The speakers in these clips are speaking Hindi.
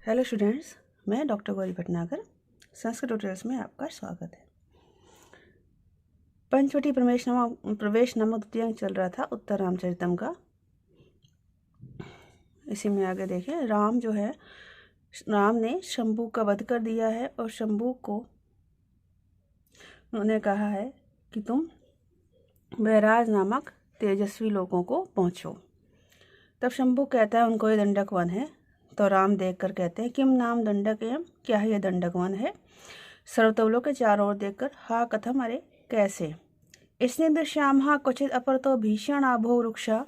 हेलो स्टूडेंट्स, मैं डॉक्टर गौरी भटनागर संस्कृत ट्यूटोरियल्स में आपका स्वागत है। पंचवटी प्रवेश नामक द्वितीय अंक चल रहा था उत्तर रामचरितम का। इसी में आगे देखें, राम ने शंभू का वध कर दिया है और शंभू को उन्होंने कहा है कि तुम बैराज नामक तेजस्वी लोगों को पहुँचो। तब शंभू कहता है उनको ये दंडक वन है। तो राम देखकर कहते हैं किम नाम दंडक एवं, क्या है ये दंडक वन है। सर्वतोलों के चारों ओर देखकर हा कथम, अरे कैसे। स्निग्ध श्यामहा क्वचित अपरतो भीषण आभो वृक्षा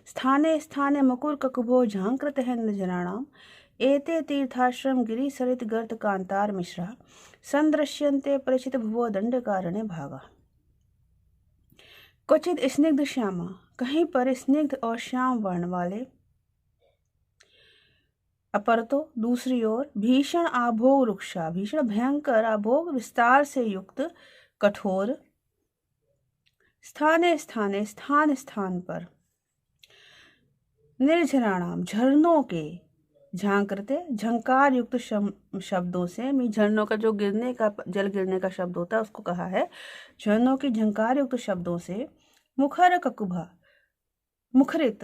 स्थाने स्थाने मकुर ककुभो झांकृत है निर्जनानाम एते तीर्थाश्रम गिरि सरित गर्त कांतार मिश्रा संदृश्यन्ते परिचित भुवो दंडकारण्य भागा। क्वचित स्निग्ध श्यामा, कहीं पर स्निग्ध और श्याम वर्ण वाले, अपरतो दूसरी ओर, भीषण आभोग वृक्षा, भीषण भयंकर आभोग विस्तार से युक्त कठोर, स्थाने स्थाने स्थान स्थान पर, निर्झराणाम झरनों के, झांकते झंकार युक्त शब्दों से, झरनों का जो गिरने का जल गिरने का शब्द होता है उसको कहा है झरनों की झंकार युक्त शब्दों से, मुखर ककुभा मुखरित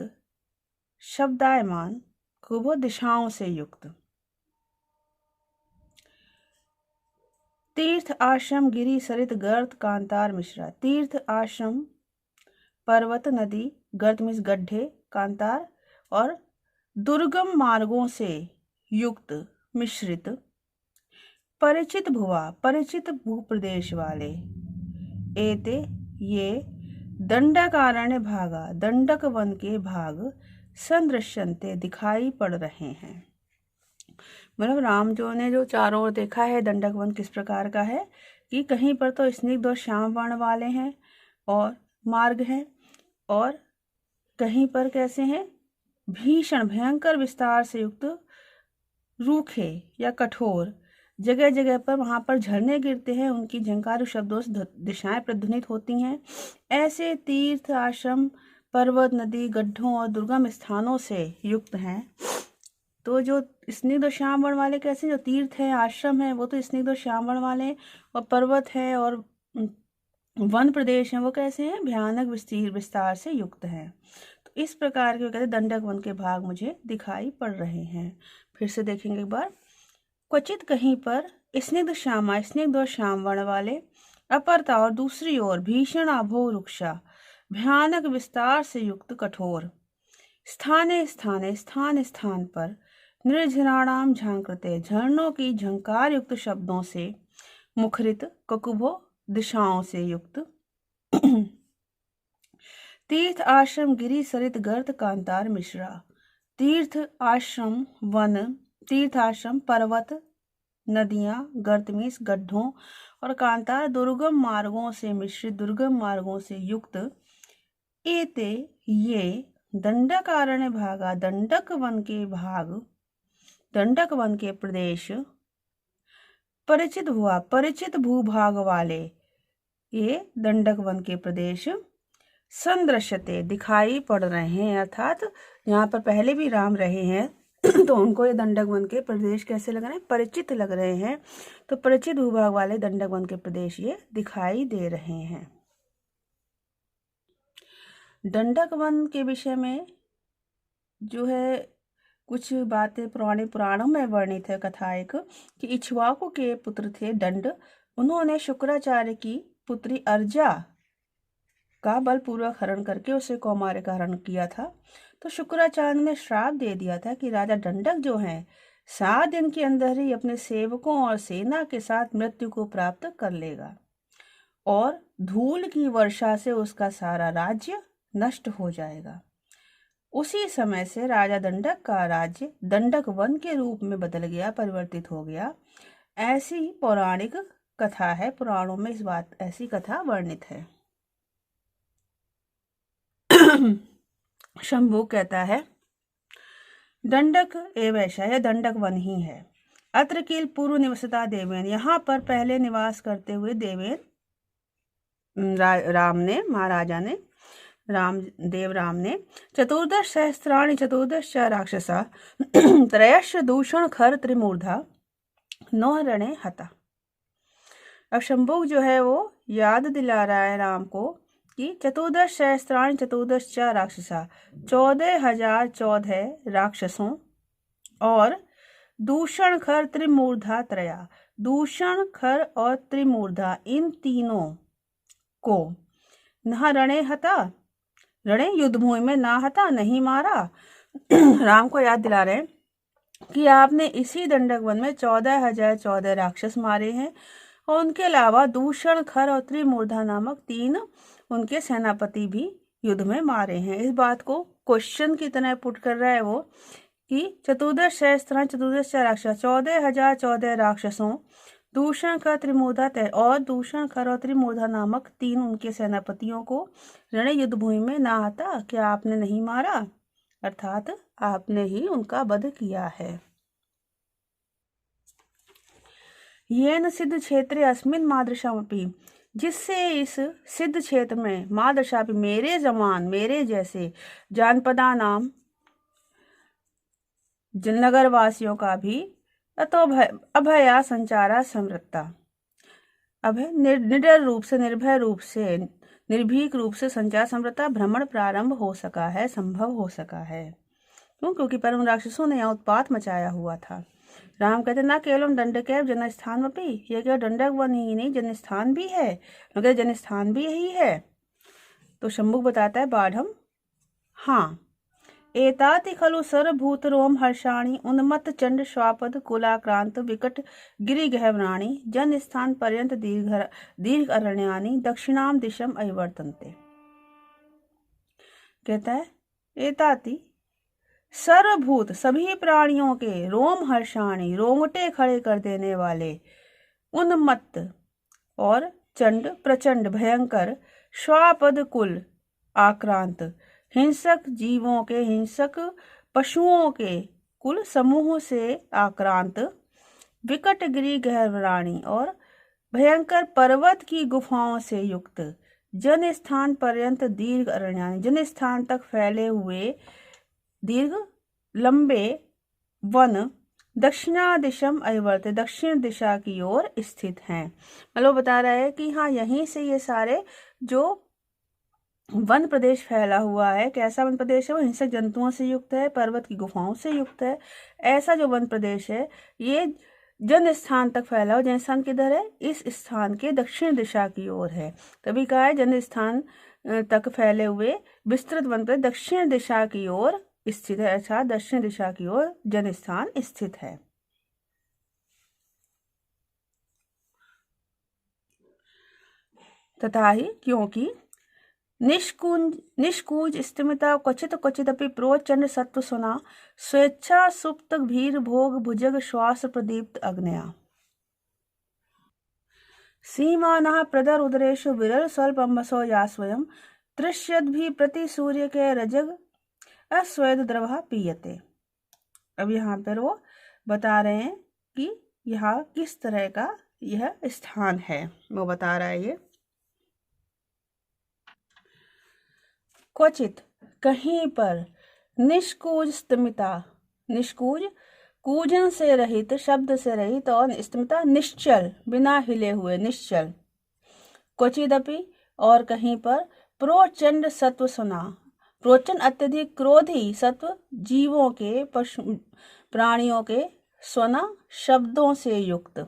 शब्दायमान, कुभो दिशाओं से युक्त, तीर्थ आश्रम गिरि सरित गर्त कांतार मिश्रा, तीर्थ आश्रम पर्वत नदी, गर्त मीन्स गड्ढे, कांतार और दुर्गम मार्गों से युक्त मिश्रित, परिचित भुवा परिचित भूप्रदेश वाले, एते ये दंडकारण्य भागा दंडक वन के भाग, संदृश्यन्ते दिखाई पड़ रहे हैं। मतलब राम जो ने जो चारों ओर देखा है दंडक वन किस प्रकार का है कि कहीं पर तो स्निग्ध और श्याम वर्ण वाले हैं और मार्ग हैं, और कहीं पर कैसे हैं, भीषण भयंकर विस्तार से युक्त रूखे या कठोर, जगह जगह पर वहां पर झरने गिरते हैं, उनकी झंकार शब्दों से दिशाएं प्रध्वनित होती हैं। ऐसे तीर्थ आश्रम पर्वत नदी गड्ढों और दुर्गम स्थानों से युक्त हैं। तो जो स्निग्ध और श्याम वर्ण वाले कैसे, जो तीर्थ है आश्रम है वो तो स्निग्ध और श्याम वर्ण वाले, और पर्वत है और वन प्रदेश है वो कैसे हैं, भयानक विस्तार से युक्त हैं। तो इस प्रकार के कहते दंडक वन के भाग मुझे दिखाई पड़ रहे हैं। फिर से देखेंगे एक बार, क्वचित कहीं पर स्निग्ध श्यामा, स्निग्ध और श्याम वर्ण वाले, अपरता और दूसरी ओर, भीषण आभो वृक्षा, भयानक विस्तार से युक्त कठोर, स्थाने स्थाने स्थान स्थान पर, निर्झराणाम झांकृते झरनों की झंकार युक्त शब्दों से, मुखरित ककुभो दिशाओं से युक्त, तीर्थ आश्रम गिरि सरित गर्त कांतार मिश्रा, तीर्थ आश्रम वन, तीर्थ आश्रम पर्वत नदियां, गर्त मीन्स गड्ढों, और कांतार दुर्गम मार्गों से मिश्रित, दुर्गम मार्गों से युक्त, एते ये दंडकारण्य भागा दंडक वन के भाग, दंडक वन के प्रदेश, परिचित हुआ परिचित भूभाग वाले ये दंडक वन के प्रदेश, संदृश्यते दिखाई पड़ रहे हैं, अर्थात यहाँ पर पहले भी राम रहे हैं तो उनको ये दंडक वन के प्रदेश कैसे लग रहे हैं, परिचित लग रहे हैं। तो परिचित भूभाग वाले दंडक वन के प्रदेश ये दिखाई दे रहे हैं। दंडक वन के विषय में जो है कुछ बातें पुराणों में वर्णित है कथा एक, कि इक्ष्वाकु के पुत्र थे दंड, उन्होंने शुक्राचार्य की पुत्री अर्जा का बलपूर्वक हरण करके उसे कौमार्य का हरण किया था। तो शुक्राचार्य ने श्राप दे दिया था कि राजा दंडक जो है 7 दिन के अंदर ही अपने सेवकों और सेना के साथ मृत्यु को प्राप्त कर लेगा और धूल की वर्षा से उसका सारा राज्य नष्ट हो जाएगा। उसी समय से राजा दंडक का राज्य दंडक वन के रूप में बदल गया, परिवर्तित हो गया। ऐसी पौराणिक कथा है, पुराणों में इस बात ऐसी कथा वर्णित है। शंभू कहता है दंडक एव ऐसा है, दंडक वन ही है। अत्र किल पूर्व निवसता देवेन, यहाँ पर पहले निवास करते हुए देवेन राम ने, महाराजा ने राम ने चतुर्दश सहस्त्राणि चतुर्दश च राक्षसा त्रयश्च दूषण खर त्रिमूर्धा नौ रणे हता। अब शंभुक जो है वो याद दिला रहा है राम को कि चतुर्दश सहस्त्राणि चतुर्दश च राक्षसा 14,014 राक्षसों और दूषण खर त्रिमूर्धा त्रया, दूषण खर और त्रिमूर्धा इन तीनों को न रणे हता, रणे युद्धभूमि में ना हता नहीं मारा। राम को याद दिला रहे कि आपने इसी दंडक वन में 14,014 राक्षस मारे हैं और उनके अलावा दूषण खर और त्रिमूर्धा नामक 3 उनके सेनापति भी युद्ध में मारे हैं। इस बात को क्वेश्चन की तरह पुट कर रहा है वो कि चतुर्दश सहस्त्राणि चतुर्दश राक्षस 14,014 राक्षसों, दूषण खर त्रिमूर्धा और दूषण खर और त्रिमूर्धा नामक 3 उनके सेनापतियों को रण युद्ध भूमि में ना आता, क्या आपने नहीं मारा, अर्थात आपने ही उनका वध किया है। येन सिद्ध क्षेत्रे अस्मिन् मादृशमपि, जिससे इस सिद्ध क्षेत्र में मादृशापि मेरे जमान मेरे जैसे जानपदा नाम नगर वासियों का भी अतो अभया संचारा समृत्ता, अभय निडर रूप से निर्भय रूप से निर्भीक रूप से संचार समृत्ता भ्रमण प्रारंभ हो सका है, संभव हो सका है। क्यों? क्योंकि परम राक्षसों ने यहाँ उत्पात मचाया हुआ था। राम कहते ना केवल दंडकैव जनस्थान में भी, ये क्या दंडक वन ही नहीं जनस्थान भी है, मगर जनस्थान भी यही है। तो शंभुक बताता है बाढ़म, हाँ एताति खलु सर्वभूत रोम हर्षाणि उन्मत्त चंड श्वापद कुलाक्रांत विकट गिरिगहवनानि जन स्थान पर्यंत दीर्घ अरण्यानि दक्षिणाम दिशम अवर्तन्ते। कहता है एताति सर्वभूत सभी प्राणियों के रोम हर्षाणि रोंगटे खड़े कर देने वाले, उन्मत्त और चंड प्रचंड भयंकर, श्वापद कुल आक्रांत हिंसक जीवों के हिंसक पशुओं के कुल समूह से आक्रांत, विकट गिरि गहवराणी और भयंकर पर्वत की गुफाओं से युक्त, जन स्थान पर्यंत दीर्घ अरण्यानि जन स्थान तक फैले हुए दीर्घ लंबे वन, दक्षिणादिशम अवर्त दक्षिण दिशा की ओर स्थित हैं। मतलब बता रहा है कि हाँ यहीं से ये सारे जो वन प्रदेश फैला हुआ है, कैसा वन प्रदेश है वो हिंसक जंतुओं से युक्त है, पर्वत की गुफाओं से युक्त है। ऐसा जो वन प्रदेश है ये जन स्थान तक फैला हुआ, जन स्थान किधर है, इस स्थान के दक्षिण दिशा की ओर है। तभी कहा है जन स्थान तक फैले हुए विस्तृत वन प्रदेश दक्षिण दिशा की ओर स्थित है, अर्थात दक्षिण दिशा की ओर जन स्थान स्थित है। तथा ही क्योंकि निष्कूज स्तिमिता क्वचित क्वचिदपि प्रोचंड सत्व सुना स्वेच्छा सुप्त भीर भोग भुजग श्वास प्रदीप्त अग्नया सीमानः प्रदर उदरेषु विरल स्वल्पम्बसो या स्वयं तृष्यद्भि प्रति सूर्य के रजग अस्वेद द्रवः पीयते। अब यहाँ पर वो बता रहे हैं कि यहाँ किस तरह का यह स्थान है, वो बता रहा है। ये क्वचित कहीं पर, निष्कूज स्तिमिता निष्कूज कूजन से रहित शब्द से रहित और स्तिमिता निश्चल बिना हिले हुए निश्चल, क्वचिदपि और कहीं पर, प्रोचंड सत्व सुना प्रोचंड अत्यधिक क्रोधी सत्व जीवों के पशु प्राणियों के स्वना शब्दों से युक्त,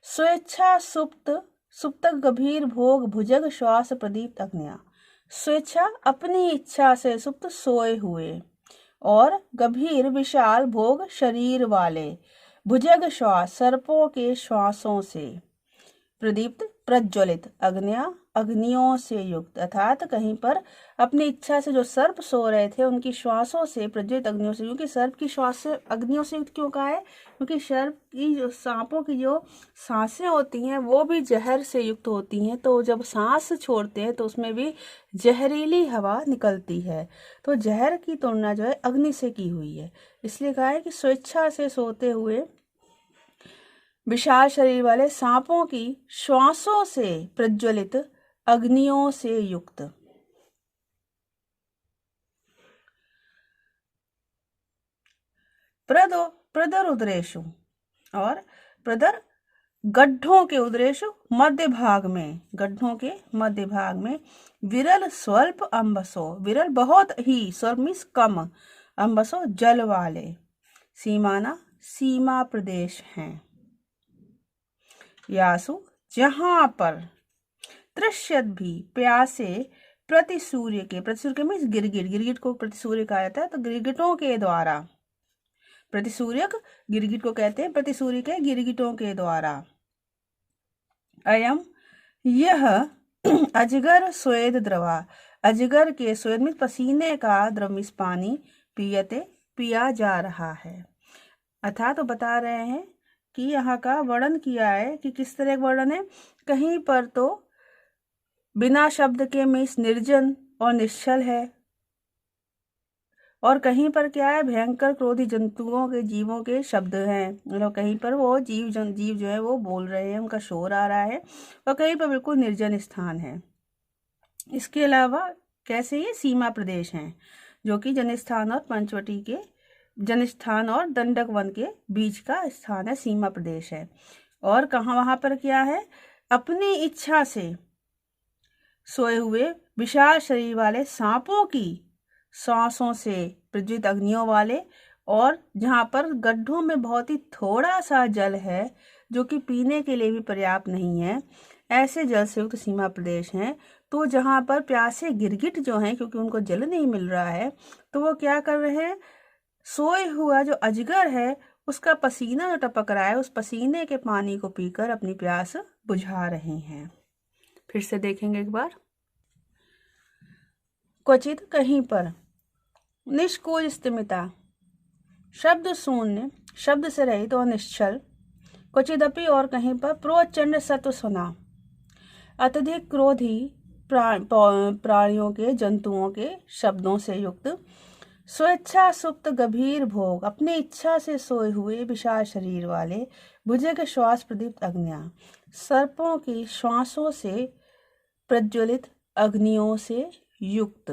स्वेच्छा सुप्त गंभीर भोग भुजग श्वास प्रदीप्त अग्निया स्वेच्छा अपनी इच्छा से सुप्त सोए हुए और गंभीर विशाल भोग शरीर वाले, भुजग श्वास सर्पों के श्वासों से, प्रदीप्त प्रज्वलित अग्नियों से युक्त, अर्थात कहीं पर अपनी इच्छा से जो सर्प सो रहे थे उनकी श्वासों से प्रज्वलित अग्नियों से, क्योंकि सर्प की श्वास से अग्नियों से युक्त क्यों कहा है, क्योंकि सर्प की जो सांपों की जो सांसें होती हैं वो भी जहर से युक्त होती हैं, तो जब सांस छोड़ते हैं तो उसमें भी जहरीली हवा निकलती है, तो जहर की तुलना जो है अग्नि से की हुई है, इसलिए कहा है कि स्वेच्छा से सोते हुए विशाल शरीर वाले सांपों की श्वासों से प्रज्वलित अग्नियों से युक्त। प्रदर उदरेशु, और प्रदर गड्ढों के, उदरेशु मध्य भाग में, गड्ढों के मध्य भाग में, विरल स्वल्प अम्बसो, विरल बहुत ही, स्वल्प मीन्स कम, अम्बसो जल वाले, सीमाना सीमा प्रदेश हैं, यासु जहां पर, तृष्यत भी प्यासे, प्रति सूर्य के मीन्स गिरगिट, गिरगिट को प्रति सूर्य कहा जाता है, तो गिरगिटों के द्वारा, प्रति सूर्यक गिरगिट को कहते हैं, प्रति सूर्य के गिरगिटों के द्वारा, अयम यह अजगर स्वेद द्रवा, अजगर के स्वेद में पसीने का द्रव मीन्स पानी, पियते पिया जा रहा है। अथा तो बता रहे हैं कि यहाँ का वर्णन किया है कि किस तरह का वर्णन है। कहीं पर तो बिना शब्द के मीन्स निर्जन और निश्चल है, और कहीं पर क्या है, भयंकर क्रोधी जंतुओं के, जीवों के शब्द हैं, मतलब कहीं पर वो जीव जो है वो बोल रहे हैं, उनका शोर आ रहा है, और कहीं पर बिल्कुल निर्जन स्थान है। इसके अलावा कैसे ये सीमा प्रदेश हैं, जो कि जनस्थान और पंचवटी के, जनस्थान और दंडक वन के बीच का स्थान है, सीमा प्रदेश है। और कहाँ, वहाँ पर क्या है, अपनी इच्छा से सोए हुए विशाल शरीर वाले सांपों की सांसों से प्रज्वलित अग्नियों वाले, और जहाँ पर गड्ढों में बहुत ही थोड़ा सा जल है जो कि पीने के लिए भी पर्याप्त नहीं है, ऐसे जल से युक्त सीमा प्रदेश हैं। तो जहाँ पर प्यासे गिरगिट जो हैं, क्योंकि उनको जल नहीं मिल रहा है, तो वो क्या कर रहे हैं, सोए हुआ जो अजगर है उसका पसीना जो टपक रहा है, उस पसीने के पानी को पीकर अपनी प्यास बुझा रहे हैं। फिर से देखेंगे एक बार। क्वचित कहीं पर, निष्कोज स्तिमिता शब्द शून्य, शब्द से रहित और निश्चल, क्वचिदपि और कहीं पर, प्रोचंड सत्व सुना, अत्यधिक क्रोधी प्राणियों के, जंतुओं के शब्दों से युक्त, स्वेच्छा सुप्त गंभीर भोग, अपनी इच्छा से सोए हुए विशाल शरीर वाले, भुजे के श्वास प्रदीप्त अग्नियां, सर्पों की श्वासों से प्रज्वलित अग्नियों से युक्त,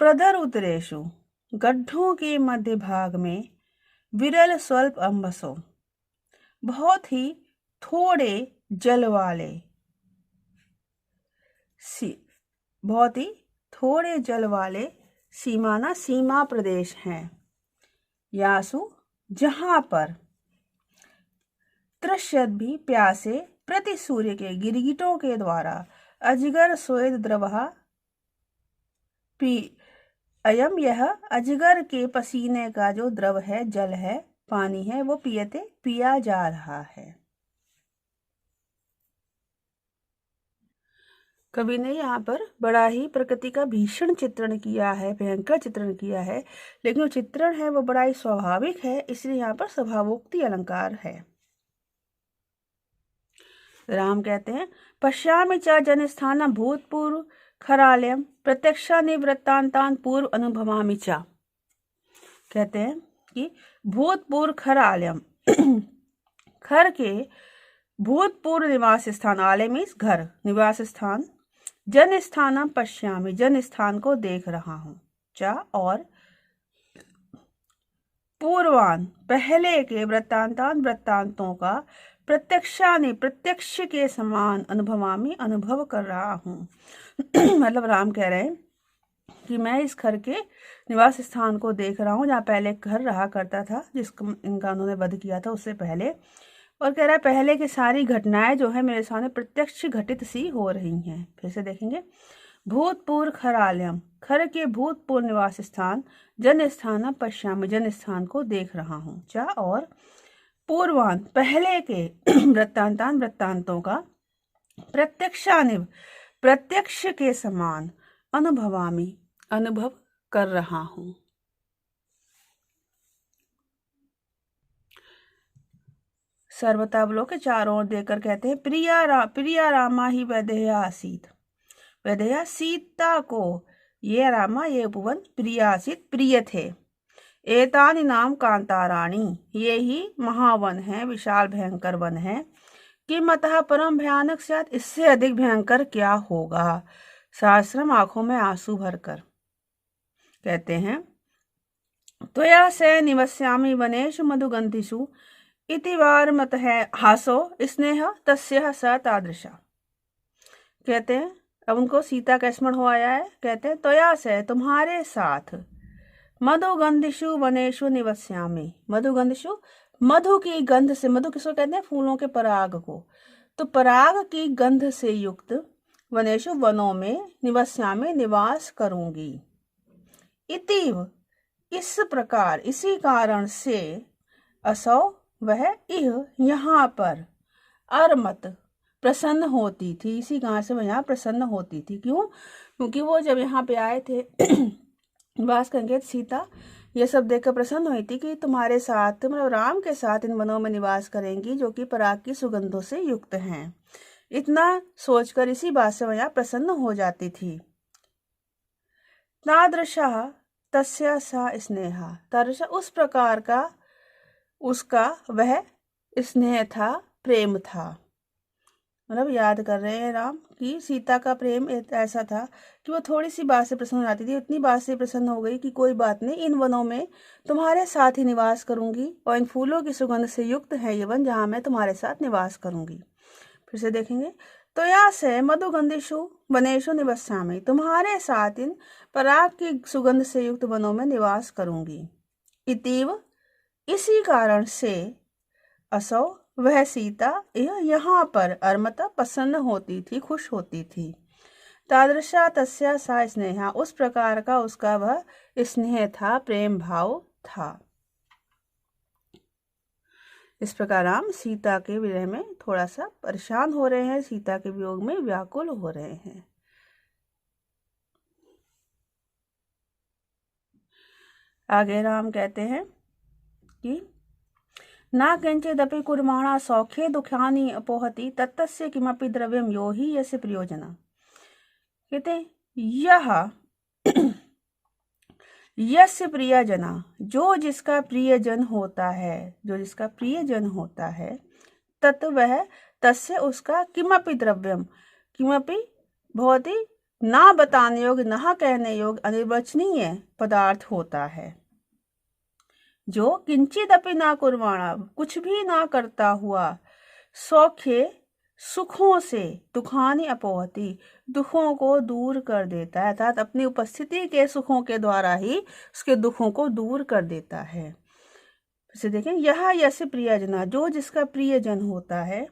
प्रदर उदरेशु गड्ढों के मध्य भाग में, विरल स्वल्प अम्बसो बहुत ही थोड़े जल वाले, बहुत ही थोड़े जल वाले, सीमाना सीमा प्रदेश हैं, यासु जहां पर, तृष्यत भी प्यासे, प्रति सूर्य के गिरगिटों के द्वारा, अजगर स्वेद द्रवहा पी, अयम यह अजगर के पसीने का जो द्रव है, जल है, पानी है, वो पियते पिया जा रहा है। कवि ने यहाँ पर बड़ा ही प्रकृति का भीषण चित्रण किया है, भयंकर चित्रण किया है, लेकिन वो चित्रण है वो बड़ा ही स्वाभाविक है, इसलिए यहाँ पर स्वभावोक्ति अलंकार है। राम कहते हैं, पश्यामि च जनस्थानं भूतपूर्व खरालयम प्रत्यक्षा निवृत्तांतान पूर्व अनुभवामि च। कहते हैं कि भूतपूर्व खरालयम खर के भूतपूर्व निवास स्थान, आलय मीन्स घर, निवास स्थान, जन स्थानम पश्यामि जन स्थान को देख रहा हूँ, च और पूर्वान पहले के, वृत्तांतान वृत्तांतों का, प्रत्यक्षानि प्रत्यक्ष के समान, अनुभवामि अनुभव कर रहा हूँ। मतलब राम कह रहे हैं कि मैं इस घर के निवास स्थान को देख रहा हूँ, जहाँ पहले घर रहा करता था, जिसको इनका उन्होंने वध किया था उससे पहले, और कह रहा है पहले की सारी घटनाएं जो है मेरे सामने प्रत्यक्ष घटित सी हो रही हैं। फिर से देखेंगे, भूतपूर्व खरालयम खर के भूतपूर्व निवास स्थान, जन स्थान पश्यामि जन स्थान को देख रहा हूँ, चा और पूर्वान पहले के, वृत्तांतान वृत्तांतों का, प्रत्यक्षानिव प्रत्यक्ष के समान, अनुभवामि अनुभव कर रहा हूँ। सर्वतावलोक के चारों ओर देकर कहते हैं, प्रिया रामा ही वैदेहा आसीत, वैदेहा सीता को, ये रामा ये उपवन प्रिया आसीत प्रिय थे, एतानि नाम कांताराणी ये ही महावन है, विशाल भयंकर वन है, कि मतः परम भयानक स्यात् इससे अधिक भयंकर क्या होगा। सहस्रम आंखों में आंसू भरकर कहते हैं त्वया से निवस्यामि वनेषु मधुगन्धिषु इति वारमत है हासो स्नेह तस्य स तादृशा। कहते हैं अब उनको सीता का स्मरण हो आया है। कहते हैं त्वया से तुम्हारे साथ मधुगंधिषु वनेषु निवस्यामि। मधुगंधिषु मधु की गंध से, मधु किसको कहते हैं? फूलों के पराग को। तो पराग की गंध से युक्त वनेषु वनों में निवस्यामि निवास करूंगी। इतिव इस प्रकार, इसी कारण से, असौ वह, इह यहाँ पर, अरमत प्रसन्न होती थी। इसी कारण से वह यहाँ प्रसन्न होती थी। क्यों? क्योंकि वो जब यहाँ पे आए थे निवास करेंगे, सीता ये सब देखकर प्रसन्न हुई थी कि तुम्हारे साथ, मतलब राम के साथ इन वनों में निवास करेंगी जो कि पराग की सुगंधों से युक्त हैं। इतना सोचकर इसी बात से वह यहाँ प्रसन्न हो जाती थी। तादृशा तस्या सा स्नेहा। तादृशा उस प्रकार का उसका वह स्नेह था, प्रेम था। मतलब याद कर रहे हैं राम कि सीता का प्रेम ऐसा था कि वो थोड़ी सी बात से प्रसन्न हो जाती थी। उतनी बात से प्रसन्न हो गई कि कोई बात नहीं, इन वनों में तुम्हारे साथ ही निवास करूंगी और इन फूलों की सुगंध से युक्त है ये वन जहाँ मैं तुम्हारे साथ निवास करूंगी। फिर से देखेंगे। तो या से मधुगंधिषु वनेषु निवस्यामि, तुम्हारे साथ इन पराग की सुगंध से युक्त वनों में निवास करूंगी। इतीव इसी कारण से, असौ वह सीता, यहाँ पर, अर्मता प्रसन्न होती थी, खुश होती थी। तादृशा तस्या सा स्नेहा, उस प्रकार का उसका वह स्नेह था, प्रेम भाव था। इस प्रकार राम सीता के विरह में थोड़ा सा परेशान हो रहे हैं, सीता के वियोग में व्याकुल हो रहे हैं। आगे राम कहते हैं कि ना किंचिदपि कुर्माणा सौख्ये दुखानि अपोहति तत्तस्य किमपि द्रव्यम यो हि यस्य प्रयोजना। कहते यह यस्य प्रियजना, जो जिसका प्रियजन होता है, जो जिसका प्रियजन होता है, तत् वह, तस्य उसका, किमपि द्रव्यम, किमपि बहुत ही ना बताने योग्य, ना कहने योग्य, अनिर्वचनीय पदार्थ होता है। जो किंचिदपि ना कुर्वाणा, कुछ भी ना करता हुआ, सौख्य सुखों से, दुखानि अपोहति, दुखों को दूर कर देता है, अर्थात अपनी उपस्थिति के सुखों के द्वारा ही उसके दुखों को दूर कर देता है। फिर देखें, यह यस्य प्रियजना, जो जिसका प्रियजन होता है,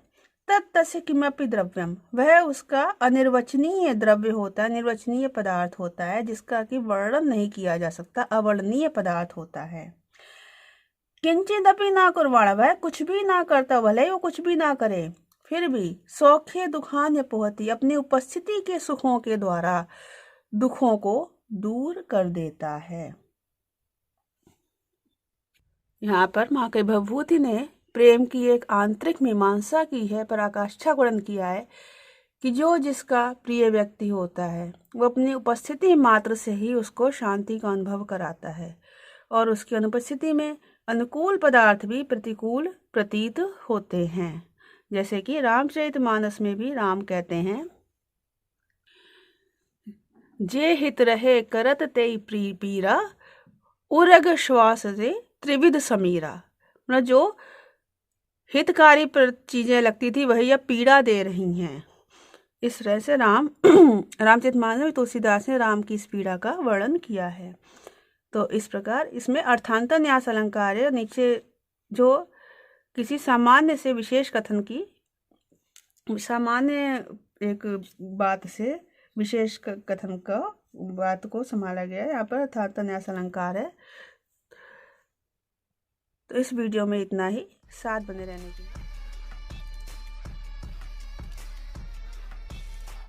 तत्तस्य किमपि द्रव्यम, वह उसका अनिर्वचनीय द्रव्य होता है, निर्वचनीय पदार्थ होता है, जिसका कि वर्णन नहीं किया जा सकता, अवर्णनीय पदार्थ होता है। किंचिदपि ना कुर्वाणा, वह कुछ भी ना करता, भले ही वो कुछ भी ना करे, फिर भी सौख्य दुखान्य पोहती, अपनी उपस्थिति के सुखों के द्वारा दुखों को दूर कर देता है। यहाँ पर माँ के भवभूति ने प्रेम की एक आंतरिक मीमांसा की है, पराकाष्ठा गुणन किया है कि जो जिसका प्रिय व्यक्ति होता है वो अपनी उपस्थिति मात्र से ही उसको शांति का अनुभव कराता है, और उसकी अनुपस्थिति में अनुकूल पदार्थ भी प्रतिकूल प्रतीत होते हैं। जैसे कि रामचरितमानस में भी राम कहते हैं, जे हित रहे करत ते पीरा, उरग श्वास से त्रिविध समीरा। मतलब जो हितकारी चीजें लगती थी वही अब पीड़ा दे रही हैं। इस तरह से रामचरितमानस में तुलसीदास ने राम की इस पीड़ा का वर्णन किया है। तो इस प्रकार इसमें अर्थांतर न्यास अलंकार है, नीचे जो किसी सामान्य से विशेष कथन की, सामान्य एक बात से विशेष कथन का बात को संभाला गया है। यहाँ पर अर्थांतर न्यास अलंकार है। तो इस वीडियो में इतना ही। साथ बने रहने के लिए